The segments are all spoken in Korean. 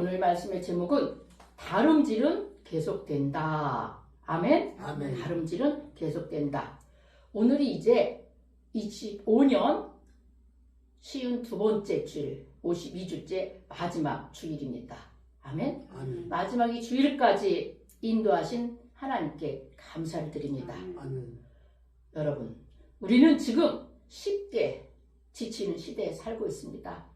오늘 말씀의 제목은 다름질은 계속된다. 아멘? 아멘. 다름질은 계속된다. 오늘이 이제 25년 52번째 주일, 52주째 마지막 주일입니다. 아멘? 아멘. 마지막 이 주일까지 인도하신 하나님께 감사를 드립니다. 아멘. 여러분, 우리는 지금 쉽게 지치는 시대에 살고 있습니다.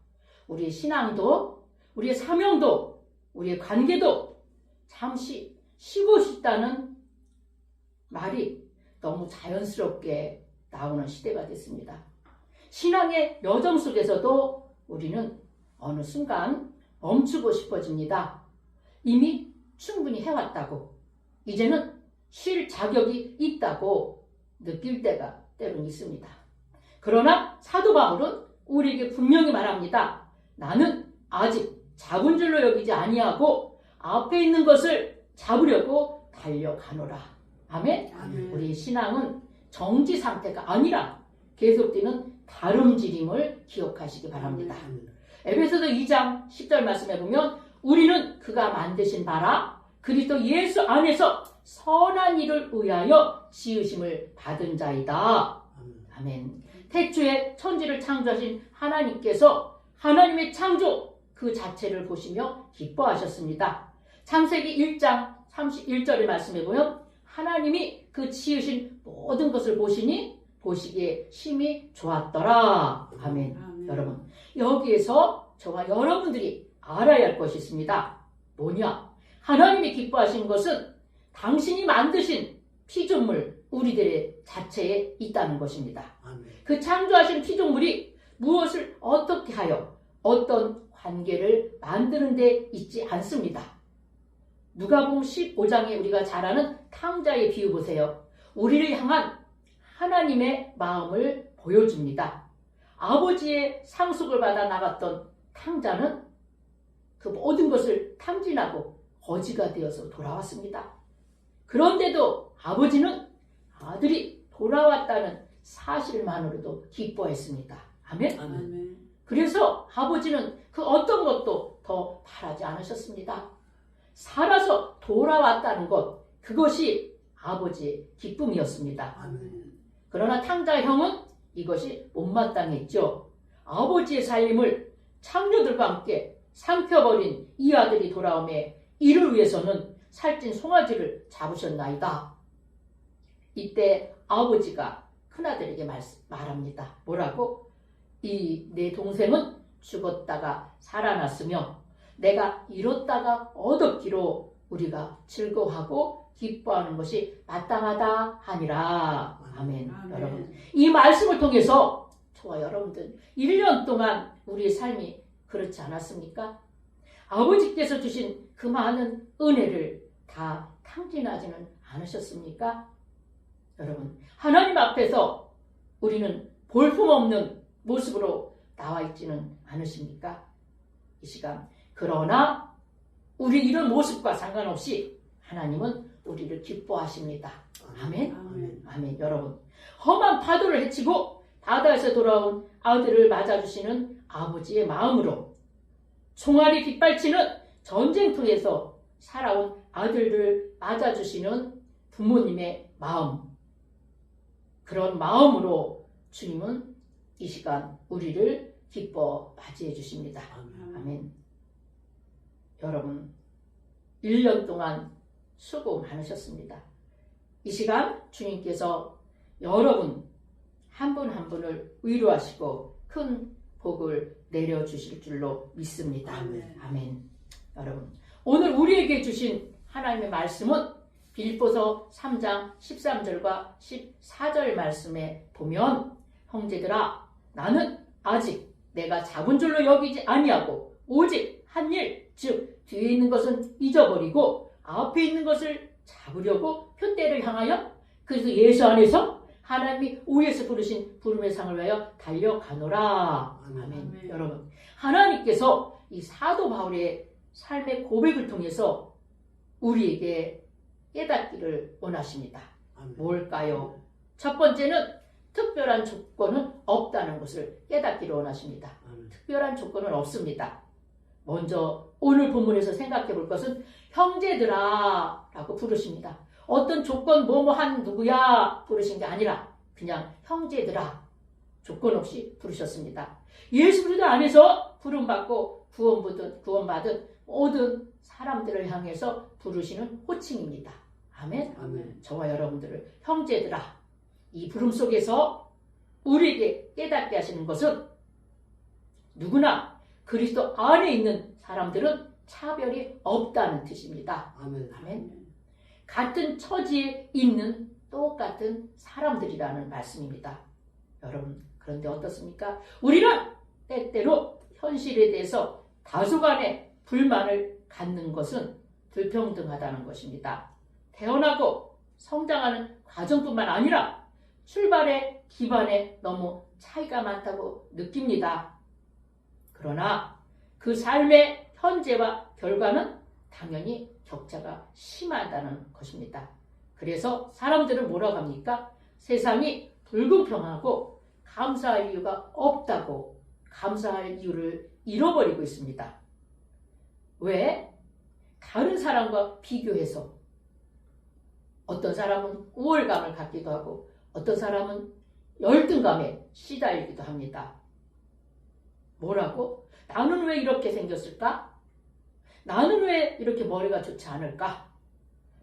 우리의 신앙도, 우리의 사명도, 우리의 관계도 잠시 쉬고 싶다는 말이 너무 자연스럽게 나오는 시대가 됐습니다. 신앙의 여정 속에서도 우리는 어느 순간 멈추고 싶어집니다. 이미 충분히 해왔다고, 이제는 쉴 자격이 있다고 느낄 때가 때론 있습니다. 그러나 사도 바울은 우리에게 분명히 말합니다. 나는 아직 잡은 줄로 여기지 아니하고 앞에 있는 것을 잡으려고 달려가노라. 아멘? 아멘. 우리의 신앙은 정지 상태가 아니라 계속되는 다름질임을 기억하시기 바랍니다. 에베소서 2장 10절 말씀에 보면 우리는 그가 만드신 바라 그리스도 예수 안에서 선한 일을 위하여 지으심을 받은 자이다. 아멘. 태초에 천지를 창조하신 하나님께서 하나님의 창조 그 자체를 보시며 기뻐하셨습니다. 창세기 1장 31절의 말씀에 보면 하나님이 그 지으신 모든 것을 보시기에 심히 좋았더라. 아멘. 아멘. 여러분, 여기에서 저와 여러분들이 알아야 할 것이 있습니다. 뭐냐? 하나님이 기뻐하신 것은 당신이 만드신 피조물 우리들의 자체에 있다는 것입니다. 아멘. 그 창조하신 피조물이 무엇을 어떻게 하여 어떤 관계를 만드는 데 있지 않습니다. 누가복음 15장에 우리가 잘 아는 탕자의 비유 보세요. 우리를 향한 하나님의 마음을 보여줍니다. 아버지의 상속을 받아 나갔던 탕자는 그 모든 것을 탕진하고 거지가 되어서 돌아왔습니다. 그런데도 아버지는 아들이 돌아왔다는 사실만으로도 기뻐했습니다. 아멘? 아멘. 그래서 아버지는 그 어떤 것도 더 바라지 않으셨습니다. 살아서 돌아왔다는 것, 그것이 아버지의 기쁨이었습니다. 아멘. 그러나 탕자 형은 이것이 못마땅했죠. 아버지의 살림을 창녀들과 함께 삼켜버린 이 아들이 돌아오매 이를 위해서는 살찐 송아지를 잡으셨나이다. 이때 아버지가 큰아들에게 말합니다. 뭐라고? 이 내 동생은 죽었다가 살아났으며 내가 잃었다가 얻었기로 우리가 즐거워하고 기뻐하는 것이 마땅하다 하니라. 아멘. 아멘. 여러분, 이 말씀을 통해서 저와 여러분들 1년 동안 우리의 삶이 그렇지 않았습니까? 아버지께서 주신 그 많은 은혜를 다 탕진하지는 않으셨습니까? 여러분, 하나님 앞에서 우리는 볼품없는 모습으로 나와 있지는 않으십니까? 이 시간. 그러나 우리 이런 모습과 상관없이 하나님은 우리를 기뻐하십니다. 아멘? 아멘. 아멘. 여러분, 험한 파도를 헤치고 바다에서 돌아온 아들을 맞아주시는 아버지의 마음으로 총알이 빗발치는 전쟁터에서 살아온 아들을 맞아주시는 부모님의 마음, 그런 마음으로 주님은 이 시간 우리를 기뻐 맞이해 주십니다. 아멘. 아멘. 여러분, 1년 동안 수고 많으셨습니다. 이 시간 주님께서 여러분 한 분 한 분을 위로하시고 큰 복을 내려주실 줄로 믿습니다. 아멘. 아멘. 여러분, 오늘 우리에게 주신 하나님의 말씀은 빌립보서 3장 13절과 14절 말씀에 보면 형제들아 나는 아직 내가 잡은 줄로 여기지 아니하고 오직 한 일, 즉 뒤에 있는 것은 잊어버리고 앞에 있는 것을 잡으려고 표대를 향하여 그래서 예수 안에서 하나님이 위에서 부르신 부름의 상을 위하여 달려가노라. 아멘. 아멘. 여러분, 하나님께서 이 사도 바울의 삶의 고백을 통해서 우리에게 깨닫기를 원하십니다. 아멘. 뭘까요? 첫 번째는 특별한 조건은 없다는 것을 깨닫기를 원하십니다. 아멘. 특별한 조건은 없습니다. 먼저 오늘 본문에서 생각해 볼 것은 형제들아 라고 부르십니다. 어떤 조건 뭐뭐한 누구야 부르신 게 아니라 그냥 형제들아 조건 없이 부르셨습니다. 예수 그리스도 안에서 부름받고 구원받은 모든 사람들을 향해서 부르시는 호칭입니다. 아멘. 아멘. 저와 여러분들을 형제들아, 이 부름 속에서 우리에게 깨닫게 하시는 것은 누구나 그리스도 안에 있는 사람들은 차별이 없다는 뜻입니다. 아멘. 아멘. 같은 처지에 있는 똑같은 사람들이라는 말씀입니다. 여러분, 그런데 어떻습니까? 우리는 때때로 현실에 대해서 다소간의 불만을 갖는 것은 불평등하다는 것입니다. 태어나고 성장하는 과정뿐만 아니라 출발의 기반에 너무 차이가 많다고 느낍니다. 그러나 그 삶의 현재와 결과는 당연히 격차가 심하다는 것입니다. 그래서 사람들은 뭐라고 합니까? 세상이 불공평하고 감사할 이유가 없다고 감사할 이유를 잃어버리고 있습니다. 왜? 다른 사람과 비교해서 어떤 사람은 우월감을 갖기도 하고 어떤 사람은 열등감에 시달리기도 합니다. 뭐라고? 나는 왜 이렇게 생겼을까? 나는 왜 이렇게 머리가 좋지 않을까?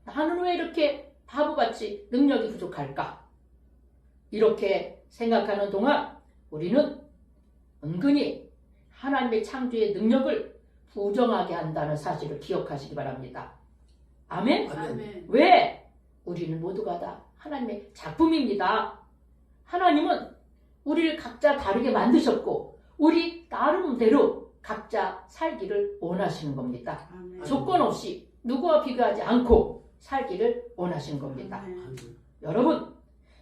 나는 왜 이렇게 바보같이 능력이 부족할까? 이렇게 생각하는 동안 우리는 은근히 하나님의 창조의 능력을 부정하게 한다는 사실을 기억하시기 바랍니다. 아멘? 아멘. 왜? 우리는 모두가 다 하나님의 작품입니다. 하나님은 우리를 각자 다르게 만드셨고 우리 나름대로 각자 살기를 원하시는 겁니다. 아멘. 조건 없이 누구와 비교하지 않고 살기를 원하시는 겁니다. 아멘. 여러분,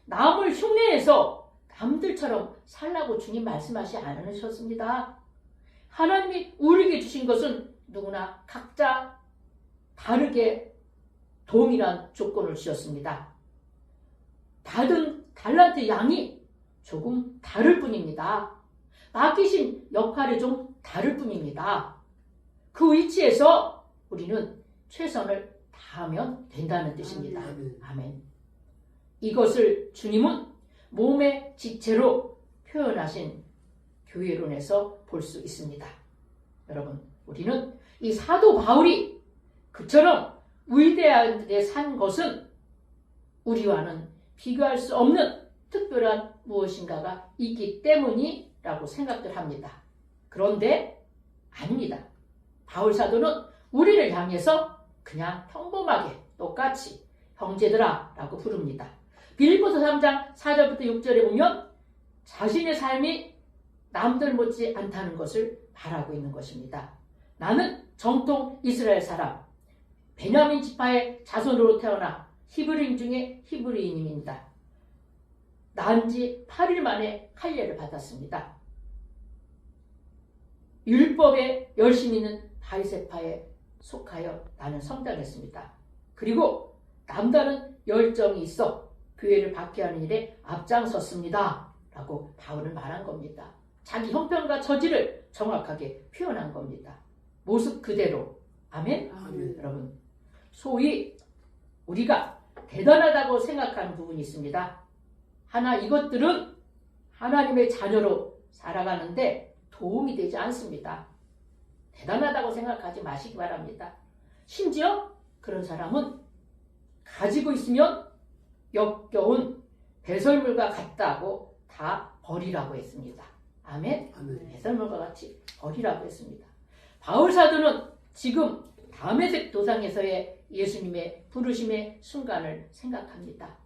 남을 흉내내서 남들처럼 살라고 주님 말씀하지 않으셨습니다. 하나님이 우리에게 주신 것은 누구나 각자 다르게 동일한 조건을 주셨습니다. 받은 달란트 양이 조금 다를 뿐입니다. 맡기신 역할이 좀 다를 뿐입니다. 그 위치에서 우리는 최선을 다하면 된다는 뜻입니다. 아멘. 아멘. 이것을 주님은 몸의 지체로 표현하신 교회론에서 볼 수 있습니다. 여러분, 우리는 이 사도 바울이 그처럼 위대하게 산 것은 우리와는 비교할 수 없는 특별한 무엇인가가 있기 때문이라고 생각들 합니다. 그런데 아닙니다. 바울 사도는 우리를 향해서 그냥 평범하게 똑같이 형제들아 라고 부릅니다. 빌립보서 3장 4절부터 6절에 보면 자신의 삶이 남들 못지 않다는 것을 말하고 있는 것입니다. 나는 정통 이스라엘 사람, 베냐민 지파의 자손으로 태어나 히브리인 중에 히브리인입니다. 난 지 8일 만에 할례를 받았습니다. 율법에 열심 있는 바리새파에 속하여 나는 성장했습니다. 그리고 남다른 열정이 있어 교회를 박해하는 일에 앞장섰습니다. 라고 바울은 말한 겁니다. 자기 형편과 처지를 정확하게 표현한 겁니다. 모습 그대로. 아멘? 아멘. 여러분, 소위 우리가 대단하다고 생각하는 부분이 있습니다. 하나 이것들은 하나님의 자녀로 살아가는데 도움이 되지 않습니다. 대단하다고 생각하지 마시기 바랍니다. 심지어 그런 사람은 가지고 있으면 역겨운 배설물과 같다고 다 버리라고 했습니다. 아멘? 아멘. 배설물과 같이 버리라고 했습니다. 바울 사도는 지금 다메섹 도상에서의 예수님의 부르심의 순간을 생각합니다.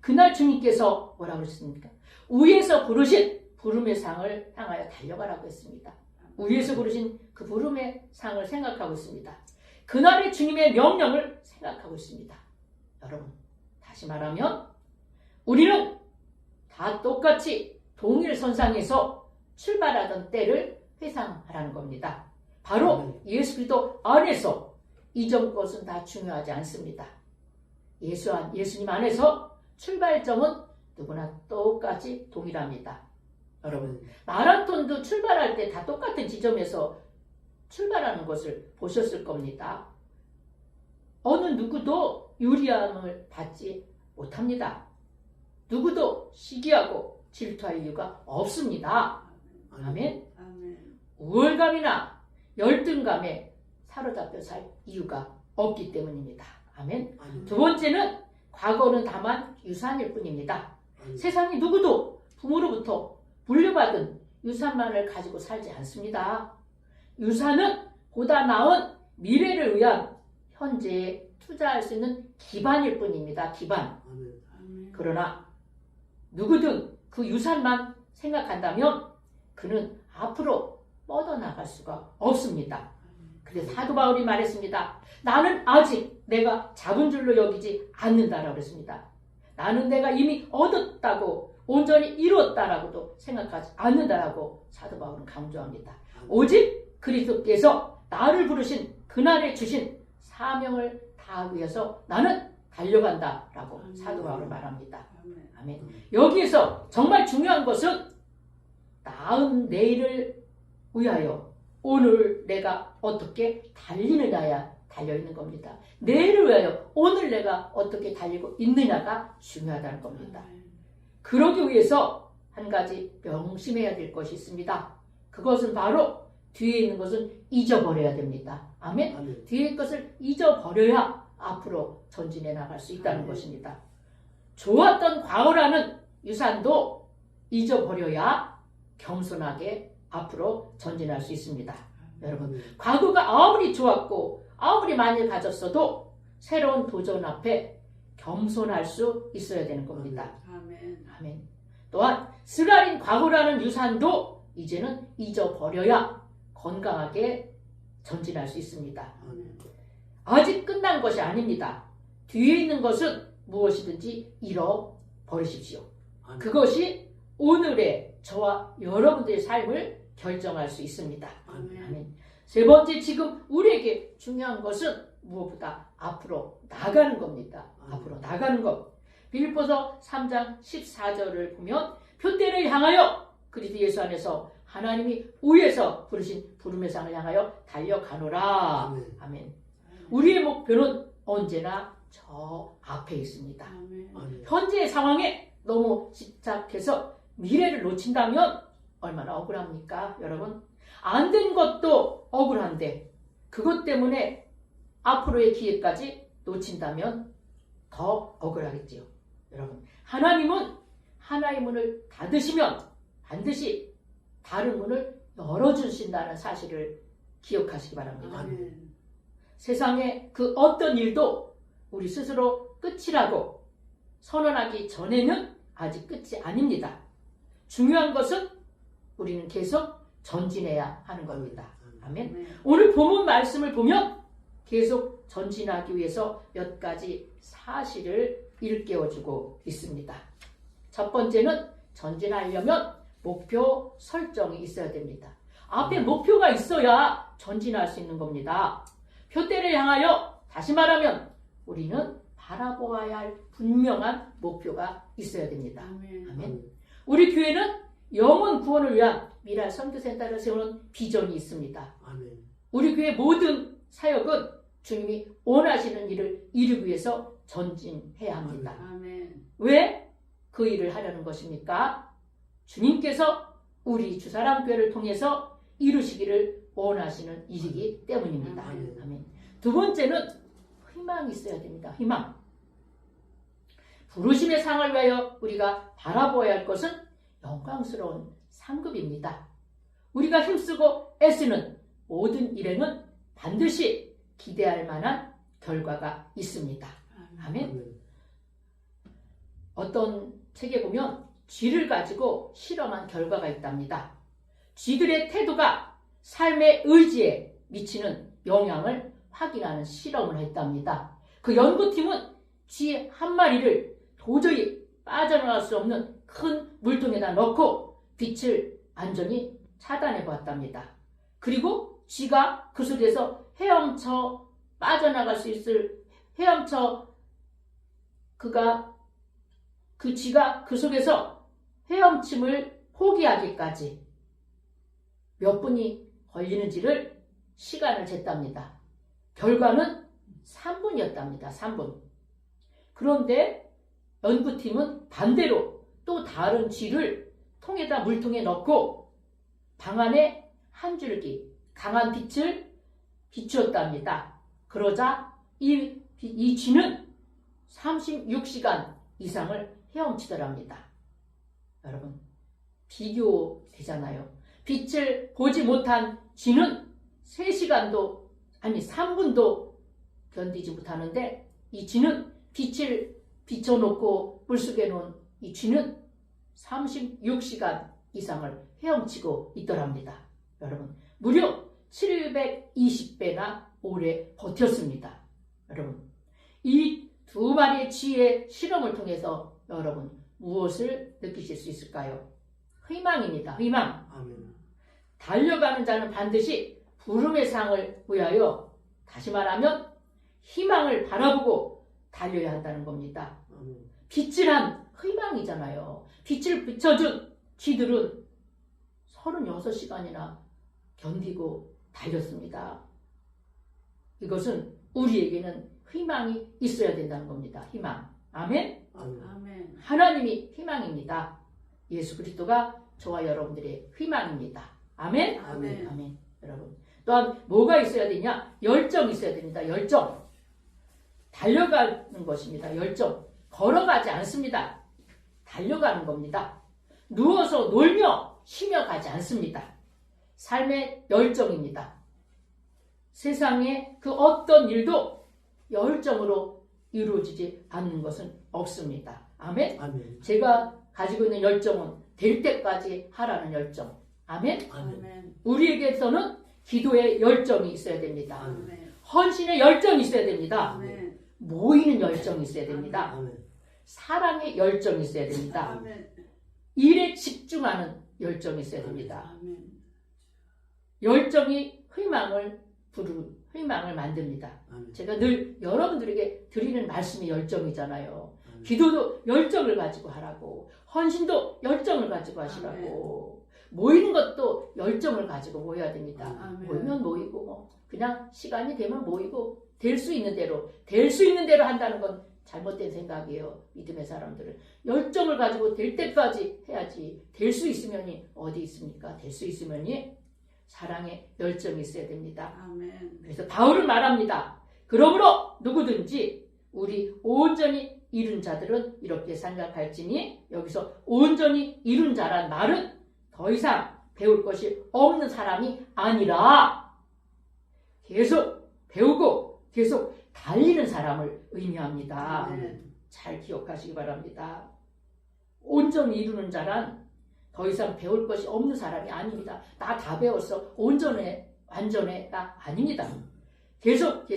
그날 주님께서 뭐라고 하셨습니까? 위에서 부르신 부름의 상을 향하여 달려가라고 했습니다. 위에서 부르신 그 부름의 상을 생각하고 있습니다. 그날의 주님의 명령을 생각하고 있습니다. 여러분, 다시 말하면 우리는 다 똑같이 동일 선상에서 출발하던 때를 회상하라는 겁니다. 바로 예수 그리스도 안에서 이전 것은 다 중요하지 않습니다. 예수님 안에서 출발점은 누구나 똑같이 동일합니다. 여러분, 마라톤도 출발할 때 다 똑같은 지점에서 출발하는 것을 보셨을 겁니다. 어느 누구도 유리함을 받지 못합니다. 누구도 시기하고 질투할 이유가 없습니다. 아멘. 우월감이나 열등감에 사로잡혀 살 이유가 없기 때문입니다. 아멘. 두 번째는 과거는 다만 유산일 뿐입니다. 세상에 누구도 부모로부터 물려받은 유산만을 가지고 살지 않습니다. 유산은 보다 나은 미래를 위한 현재에 투자할 수 있는 기반일 뿐입니다. 기반. 그러나 누구든 그 유산만 생각한다면 그는 앞으로 뻗어나갈 수가 없습니다. 그래서 사도 바울이 말했습니다. 나는 아직 내가 잡은 줄로 여기지 않는다라고 그랬습니다. 나는 내가 이미 얻었다고 온전히 이루었다라고도 생각하지 않는다라고 사도 바울은 강조합니다. 오직 그리스도께서 나를 부르신 그날에 주신 사명을 다하기 위해서 나는 달려간다라고 사도 바울은 말합니다. 아멘. 여기에서 정말 중요한 것은 나은 내일을 위하여 오늘 내가 어떻게 달리느냐야 달려있는 겁니다. 내일을 위하여 오늘 내가 어떻게 달리고 있느냐가 중요하다는 겁니다. 그러기 위해서 한 가지 명심해야 될 것이 있습니다. 그것은 바로 뒤에 있는 것은 잊어버려야 됩니다. 아멘. 뒤에 것을 잊어버려야 앞으로 전진해 나갈 수 있다는 것입니다. 좋았던 과거라는 유산도 잊어버려야 겸손하게 앞으로 전진할 수 있습니다. 여러분, 과거가 아무리 좋았고 아무리 많이 가졌어도 새로운 도전 앞에 겸손할 수 있어야 되는 겁니다. 아멘. 또한 쓰라린 과거라는 유산도 이제는 잊어버려야 건강하게 전진할 수 있습니다. 아직 끝난 것이 아닙니다. 뒤에 있는 것은 무엇이든지 잃어버리십시오. 그것이 오늘의 저와 여러분들의 삶을 결정할 수 있습니다. 아멘. 세 번째, 지금 우리에게 중요한 것은 무엇보다 앞으로 나가는 겁니다. 앞으로 나가는 것. 빌립보서 3장 14절을 보면 표대를 향하여 그리스도 예수 안에서 하나님이 위에서 부르신 부름의 상을 향하여 달려가노라. 아멘. 우리의 목표는 언제나 저 앞에 있습니다. 현재의 상황에 너무 집착해서 미래를 놓친다면 얼마나 억울합니까, 여러분? 안 된 것도 억울한데 그것 때문에 앞으로의 기회까지 놓친다면 더 억울하겠지요. 여러분, 하나님은 하나의 문을 닫으시면 반드시 다른 문을 열어주신다는 사실을 기억하시기 바랍니다. 세상의 그 어떤 일도 우리 스스로 끝이라고 선언하기 전에는 아직 끝이 아닙니다. 중요한 것은 우리는 계속 전진해야 하는 겁니다. 아멘. 오늘 본문 말씀을 보면 계속 전진하기 위해서 몇 가지 사실을 일깨워주고 있습니다. 첫 번째는 전진하려면 목표 설정이 있어야 됩니다. 앞에 목표가 있어야 전진할 수 있는 겁니다. 표대를 향하여, 다시 말하면 우리는 바라보아야 할 분명한 목표가 있어야 됩니다. 아멘. 우리 교회는 영혼 구원을 위한 미랄 선교센터를 세우는 비전이 있습니다. 아멘. 우리 교회 모든 사역은 주님이 원하시는 일을 이루기 위해서 전진해야 합니다. 아멘. 왜 그 일을 하려는 것입니까? 주님께서 우리 주사랑교회를 통해서 이루시기를 원하시는 일이기 때문입니다. 아멘. 아멘. 두 번째는 희망이 있어야 됩니다. 희망. 부르심의 상을 위하여 우리가 바라보아야 할 것은 영광스러운 상급입니다. 우리가 힘쓰고 애쓰는 모든 일에는 반드시 기대할 만한 결과가 있습니다. 아멘. 어떤 책에 보면 쥐를 가지고 실험한 결과가 있답니다. 쥐들의 태도가 삶의 의지에 미치는 영향을 확인하는 실험을 했답니다. 그 연구팀은 쥐 한 마리를 도저히 빠져나갈 수 없는 큰 물통에다 넣고 빛을 완전히 차단해 보았답니다. 그리고 쥐가 그 속에서 헤엄쳐 빠져나갈 수 있을 그 쥐가 그 속에서 헤엄침을 포기하기까지 몇 분이 걸리는지를 시간을 쟀답니다. 결과는 3분이었답니다. 3분. 그런데 연구팀은 반대로 또 다른 쥐를 통에다 물통에 넣고 방 안에 한 줄기 강한 빛을 비추었답니다. 그러자 이 쥐는 36시간 이상을 헤엄치더랍니다. 여러분, 비교되잖아요. 빛을 보지 못한 쥐는 3시간도 아니 3분도 견디지 못하는데 이 쥐는 빛을 비춰놓고 물속에 놓은 이 쥐는 36시간 이상을 헤엄치고 있더랍니다. 여러분, 무려 720배나 오래 버텼습니다. 여러분, 이 두 마리의 쥐의 실험을 통해서 여러분 무엇을 느끼실 수 있을까요? 희망입니다. 희망. 아멘. 달려가는 자는 반드시 부름의 상을 위하여, 다시 말하면 희망을 바라보고 달려야 한다는 겁니다. 아멘. 빛이란 희망이잖아요. 빛을 비춰준 쥐들은 36시간이나 견디고 달렸습니다. 이것은 우리에게는 희망이 있어야 된다는 겁니다. 희망. 아멘? 아멘. 하나님이 희망입니다. 예수 그리스도가 저와 여러분들의 희망입니다. 아멘? 아멘. 아멘. 여러분, 또한 뭐가 있어야 되냐? 열정이 있어야 됩니다. 열정. 달려가는 것입니다. 열정. 걸어가지 않습니다. 달려가는 겁니다. 누워서 놀며 쉬며 가지 않습니다. 삶의 열정입니다. 세상에 그 어떤 일도 열정으로 이루어지지 않는 것은 없습니다. 아멘? 아멘. 제가 가지고 있는 열정은 될 때까지 하라는 열정. 아멘? 아멘. 우리에게서는 기도의 열정이 있어야 됩니다. 아멘. 헌신의 열정이 있어야 됩니다. 아멘. 모이는 열정이 있어야 됩니다. 아멘. 사랑의 열정이 있어야 됩니다. 아멘. 일에 집중하는 열정이 있어야 됩니다. 아멘. 열정이 희망을 만듭니다. 아멘. 제가 늘 여러분들에게 드리는 말씀이 열정이잖아요. 아멘. 기도도 열정을 가지고 하라고, 헌신도 열정을 가지고 하시라고, 모이는 것도 열정을 가지고 모여야 됩니다. 아멘. 모이면 모이고 뭐 그냥 시간이 되면 모이고 될 수 있는 대로 한다는 건 잘못된 생각이에요. 믿음의 사람들은 열정을 가지고 될 때까지 해야지. 될 수 있으면이 어디 있습니까? 될 수 있으면이 사랑의 열정이 있어야 됩니다. 아멘. 그래서 바울은 말합니다. 그러므로 누구든지 우리 온전히 이룬 자들은 이렇게 생각할지니, 여기서 온전히 이룬 자란 말은 더 이상 배울 것이 없는 사람이 아니라 계속 배우고 계속 달리는 사람을 의미합니다. 아멘. 잘 기억하시기 바랍니다. 온전히 이루는 자란 더 이상 배울 것이 없는 사람이 아닙니다. 나 다 배웠어. 온전해, 완전해. 나 아닙니다. 계속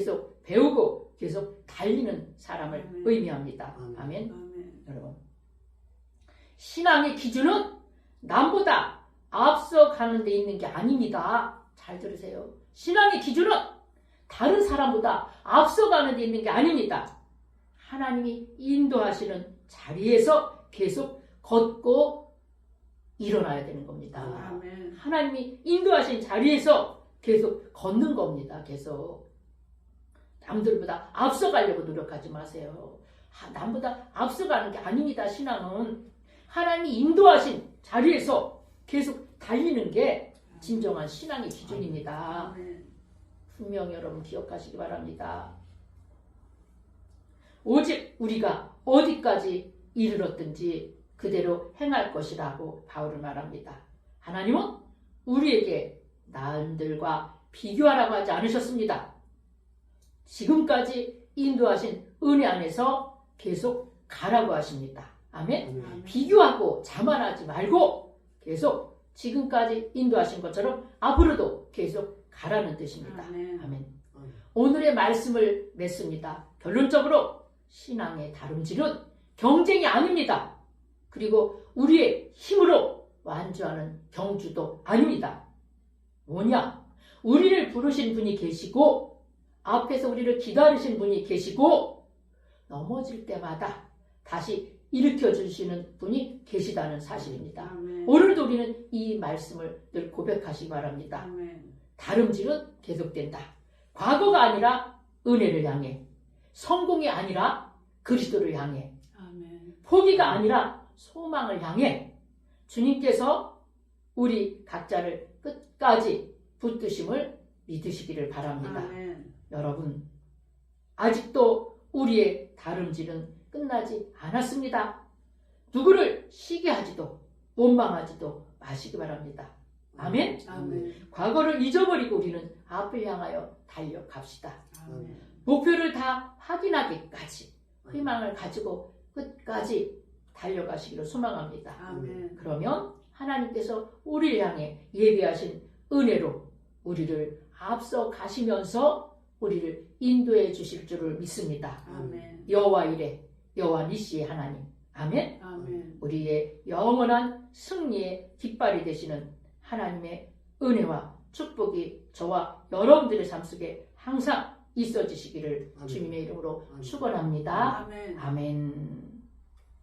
배우고 계속 달리는 사람을 아멘. 의미합니다. 아멘. 아멘. 아멘. 여러분, 신앙의 기준은 남보다 앞서가는 데 있는 게 아닙니다. 잘 들으세요. 신앙의 기준은 다른 사람보다 앞서가는 데 있는 게 아닙니다. 하나님이 인도하시는 자리에서 계속 걷고 일어나야 되는 겁니다. 아멘. 하나님이 인도하신 자리에서 계속 걷는 겁니다. 계속. 남들보다 앞서가려고 노력하지 마세요. 남보다 앞서가는 게 아닙니다. 신앙은 하나님이 인도하신 자리에서 계속 달리는 게 진정한 신앙의 기준입니다. 아멘. 분명히 여러분 기억하시기 바랍니다. 오직 우리가 어디까지 이르렀든지 그대로 행할 것이라고 바울은 말합니다. 하나님은 우리에게 남들과 비교하라고 하지 않으셨습니다. 지금까지 인도하신 은혜 안에서 계속 가라고 하십니다. 아멘. 아멘. 비교하고 자만하지 말고 계속 지금까지 인도하신 것처럼 앞으로도 계속 가라는 뜻입니다. 아멘. 아멘. 아멘. 오늘의 말씀을 맺습니다. 결론적으로 신앙의 다름질은 경쟁이 아닙니다. 그리고 우리의 힘으로 완주하는 경주도 아닙니다. 뭐냐? 우리를 부르신 분이 계시고 앞에서 우리를 기다리신 분이 계시고 넘어질 때마다 다시 일으켜 주시는 분이 계시다는 사실입니다. 아멘. 오늘도 우리는 이 말씀을 늘 고백하시기 바랍니다. 아멘. 다름질은 계속된다. 과거가 아니라 은혜를 향해, 성공이 아니라 그리스도를 향해, 아멘. 포기가 아니라 소망을 향해 주님께서 우리 각자를 끝까지 붙드심을 믿으시기를 바랍니다. 아멘. 여러분, 아직도 우리의 다름질은 끝나지 않았습니다. 누구를 시기 하지도 원망하지도 마시기 바랍니다. 아멘. 아멘. 과거를 잊어버리고 우리는 앞을 향하여 달려갑시다. 아멘. 목표를 다 확인하기까지 희망을 가지고 끝까지 달려가시기를 소망합니다. 아멘. 그러면 하나님께서 우리를 향해 예비하신 은혜로 우리를 앞서 가시면서 우리를 인도해 주실 줄을 믿습니다. 아멘. 여호와 이레, 여호와 니시의 하나님. 아멘. 아멘. 우리의 영원한 승리의 깃발이 되시는 하나님의 은혜와 축복이 저와 여러분들의 삶 속에 항상 있어지시기를 주님의 이름으로 축원합니다. 아멘. 아멘.